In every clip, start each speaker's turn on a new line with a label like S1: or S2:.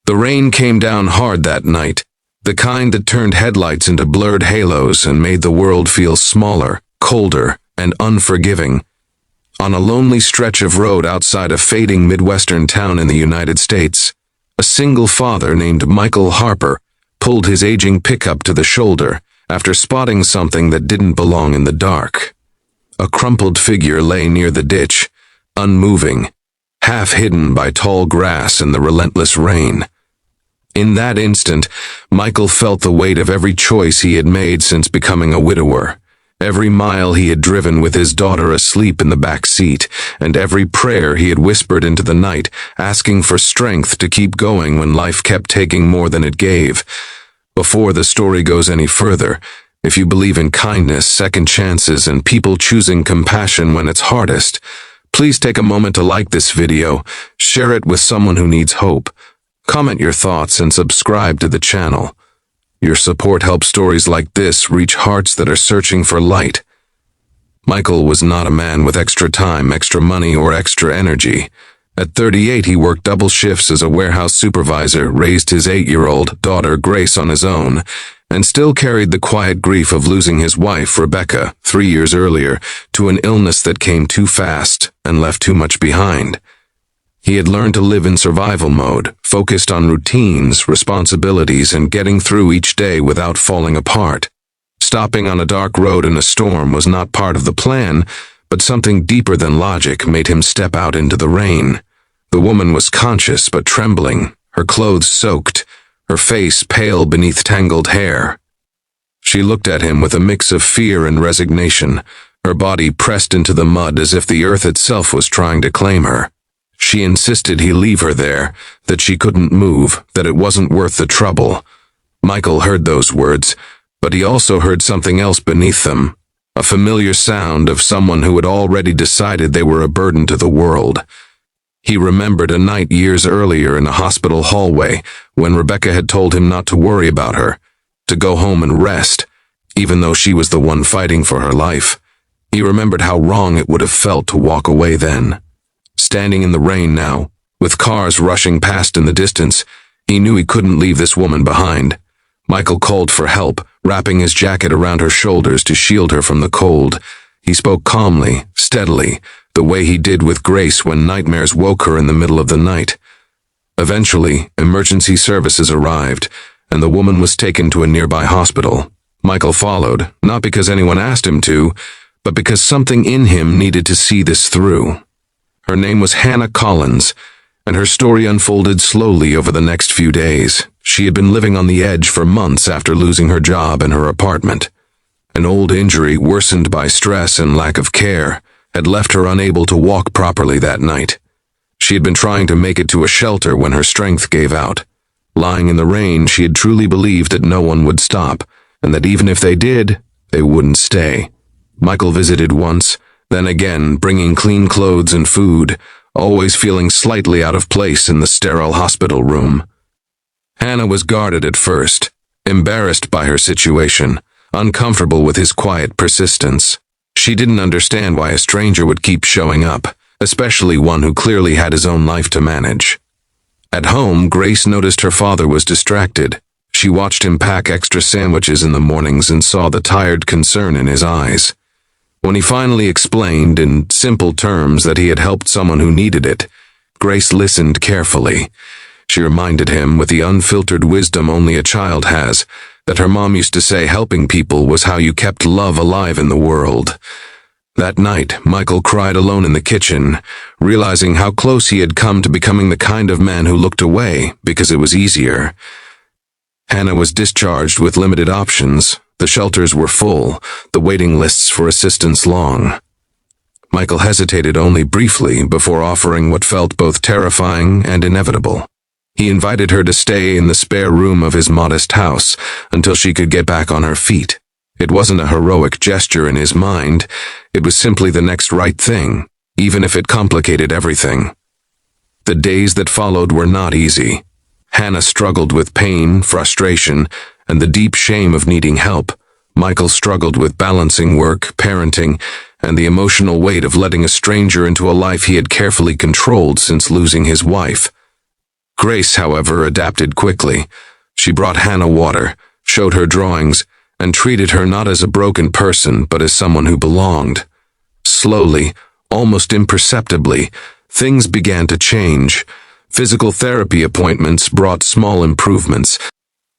S1: The rain came down hard that night, the kind that turned headlights into blurred halos and made the world feel smaller, colder, and unforgiving. On a lonely stretch of road outside a fading Midwestern town in the United States, a single father named Michael Harper pulled his aging pickup to the shoulder after spotting something that didn't belong in the dark. A crumpled figure lay near the ditch, unmoving, half hidden by tall grass and the relentless rain. In that instant, Michael felt the weight of every choice he had made since becoming a widower, every mile he had driven with his daughter asleep in the back seat, and every prayer he had whispered into the night, asking for strength to keep going when life kept taking more than it gave. Before the story goes any further, if you believe in kindness, second chances, and people choosing compassion when it's hardest, please take a moment to like this video, share it with someone who needs hope, comment your thoughts, and subscribe to the channel. Your support helps stories like this reach hearts that are searching for light. Michael was not a man with extra time, extra money, or extra energy. At 38, he worked double shifts as a warehouse supervisor, raised his 8-year-old daughter Grace on his own, and still carried the quiet grief of losing his wife, Rebecca, 3 years earlier, to an illness that came too fast and left too much behind. He had learned to live in survival mode, focused on routines, responsibilities, and getting through each day without falling apart. Stopping on a dark road in a storm was not part of the plan, but something deeper than logic made him step out into the rain. The woman was conscious but trembling, her clothes soaked, her face pale beneath tangled hair. She looked at him with a mix of fear and resignation, her body pressed into the mud as if the earth itself was trying to claim her. She insisted he leave her there, that she couldn't move, that it wasn't worth the trouble. Michael heard those words, but he also heard something else beneath them, a familiar sound of someone who had already decided they were a burden to the world. He remembered a night years earlier in a hospital hallway when Rebecca had told him not to worry about her, to go home and rest, even though she was the one fighting for her life. He remembered how wrong it would have felt to walk away then. Standing in the rain now, with cars rushing past in the distance, he knew he couldn't leave this woman behind. Michael called for help, wrapping his jacket around her shoulders to shield her from the cold. He spoke calmly, steadily, the way he did with Grace when nightmares woke her in the middle of the night. Eventually, emergency services arrived, and the woman was taken to a nearby hospital. Michael followed, not because anyone asked him to, but because something in him needed to see this through. Her name was Hannah Collins, and her story unfolded slowly over the next few days. She had been living on the edge for months after losing her job and her apartment. An old injury, worsened by stress and lack of care, had left her unable to walk properly that night. She had been trying to make it to a shelter when her strength gave out. Lying in the rain, she had truly believed that no one would stop, and that even if they did, they wouldn't stay. Michael visited once, then again, bringing clean clothes and food, always feeling slightly out of place in the sterile hospital room. Hannah was guarded at first, embarrassed by her situation, uncomfortable with his quiet persistence. She didn't understand why a stranger would keep showing up, especially one who clearly had his own life to manage. At home, Grace noticed her father was distracted. She watched him pack extra sandwiches in the mornings and saw the tired concern in his eyes. When he finally explained in simple terms that he had helped someone who needed it, Grace listened carefully. She reminded him, with the unfiltered wisdom only a child has, that her mom used to say helping people was how you kept love alive in the world. That night, Michael cried alone in the kitchen, realizing how close he had come to becoming the kind of man who looked away because it was easier. Hannah was discharged with limited options. The shelters were full, the waiting lists for assistance long. Michael hesitated only briefly before offering what felt both terrifying and inevitable. He invited her to stay in the spare room of his modest house until she could get back on her feet. It wasn't a heroic gesture in his mind. It was simply the next right thing, even if it complicated everything. The days that followed were not easy. Hannah struggled with pain, frustration, and the deep shame of needing help. Michael struggled with balancing work, parenting, and the emotional weight of letting a stranger into a life he had carefully controlled since losing his wife. Grace, however, adapted quickly. She brought Hannah water, showed her drawings, and treated her not as a broken person, but as someone who belonged. Slowly, almost imperceptibly, things began to change. Physical therapy appointments brought small improvements.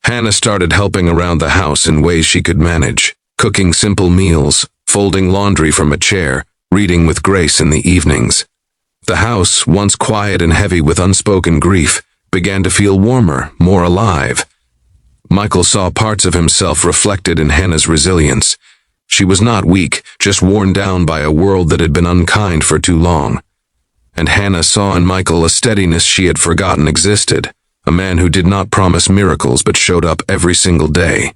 S1: Hannah started helping around the house in ways she could manage, cooking simple meals, folding laundry from a chair, reading with Grace in the evenings. The house, once quiet and heavy with unspoken grief, began to feel warmer, more alive. Michael saw parts of himself reflected in Hannah's resilience. She was not weak, just worn down by a world that had been unkind for too long. And Hannah saw in Michael a steadiness she had forgotten existed, a man who did not promise miracles but showed up every single day.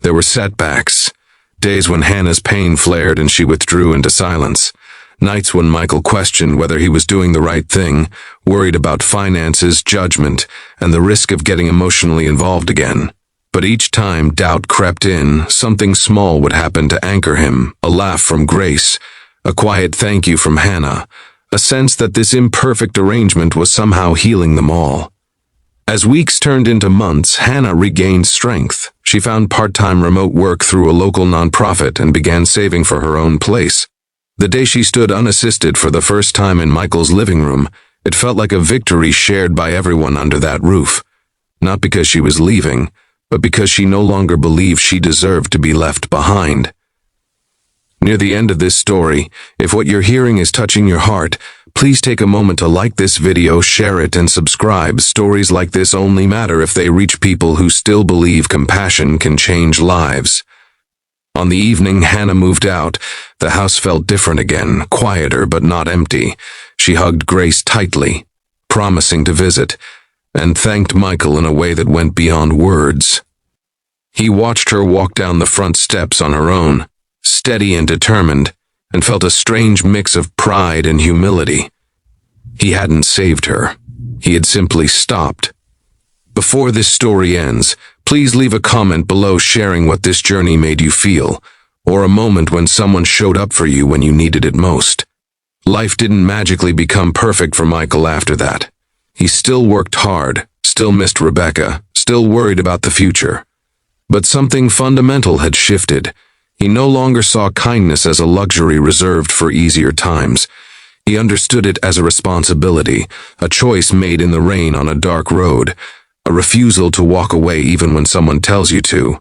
S1: There were setbacks, days when Hannah's pain flared and she withdrew into silence. Nights when Michael questioned whether he was doing the right thing, worried about finances, judgment, and the risk of getting emotionally involved again. But each time doubt crept in, something small would happen to anchor him, a laugh from Grace, a quiet thank you from Hannah, a sense that this imperfect arrangement was somehow healing them all. As weeks turned into months, Hannah regained strength. She found part-time remote work through a local nonprofit and began saving for her own place. The day she stood unassisted for the first time in Michael's living room, it felt like a victory shared by everyone under that roof. Not because she was leaving, but because she no longer believed she deserved to be left behind. Near the end of this story, if what you're hearing is touching your heart, please take a moment to like this video, share it, and subscribe. Stories like this only matter if they reach people who still believe compassion can change lives. On the evening Hannah moved out, the house felt different again, quieter but not empty. She hugged Grace tightly, promising to visit, and thanked Michael in a way that went beyond words. He watched her walk down the front steps on her own, steady and determined, and felt a strange mix of pride and humility. He hadn't saved her. He had simply stopped. Before this story ends, please leave a comment below sharing what this journey made you feel, or a moment when someone showed up for you when you needed it most. Life didn't magically become perfect for Michael after that. He still worked hard, still missed Rebecca, still worried about the future. But something fundamental had shifted. He no longer saw kindness as a luxury reserved for easier times. He understood it as a responsibility, a choice made in the rain on a dark road, a refusal to walk away even when someone tells you to.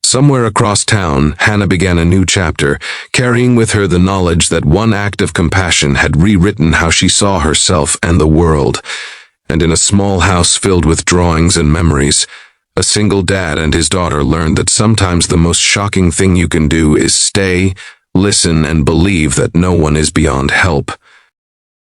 S1: Somewhere across town, Hannah began a new chapter, carrying with her the knowledge that one act of compassion had rewritten how she saw herself and the world. And in a small house filled with drawings and memories, a single dad and his daughter learned that sometimes the most shocking thing you can do is stay, listen, and believe that no one is beyond help.